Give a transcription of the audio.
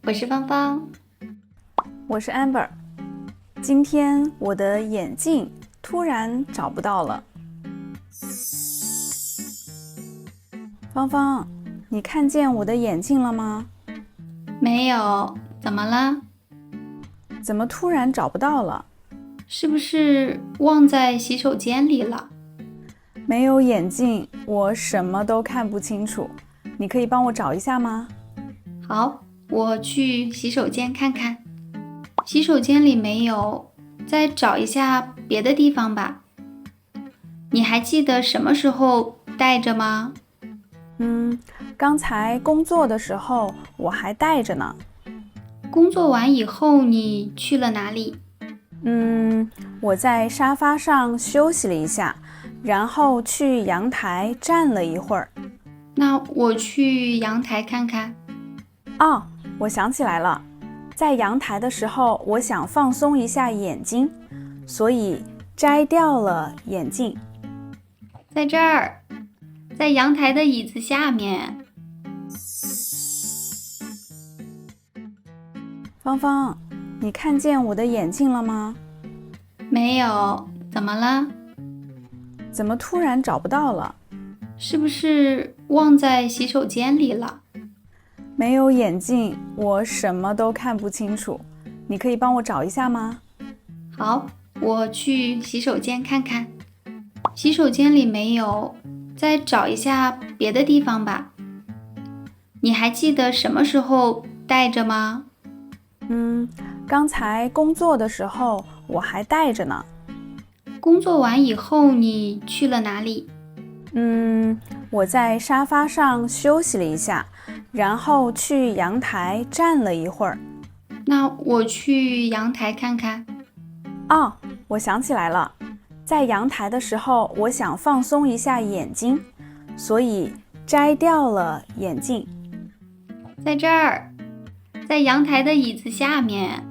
我是芳芳，我是 Amber。今天我的眼镜突然找不到了。芳芳，你看见我的眼镜了吗？没有，怎么了？怎么突然找不到了？是不是忘在洗手间里了？没有眼镜，我什么都看不清楚。你可以帮我找一下吗？好，我去洗手间看看。洗手间里没有，再找一下别的地方吧。你还记得什么时候戴着吗？刚才工作的时候我还戴着呢。工作完以后你去了哪里？我在沙发上休息了一下，然后去阳台站了一会儿。那我去阳台看看。哦，我想起来了，在阳台的时候，我想放松一下眼睛，所以摘掉了眼镜。在这儿，在阳台的椅子下面。芳芳，你看见我的眼镜了吗？没有，怎么了？怎么突然找不到了？是不是忘在洗手间里了？没有眼镜，我什么都看不清楚。你可以帮我找一下吗？好，我去洗手间看看。洗手间里没有，再找一下别的地方吧。你还记得什么时候戴着吗？刚才工作的时候我还戴着呢。工作完以后你去了哪里？我在沙发上休息了一下，然后去阳台站了一会儿。那我去阳台看看。哦，我想起来了，在阳台的时候，我想放松一下眼睛，所以摘掉了眼镜。在这儿，在阳台的椅子下面。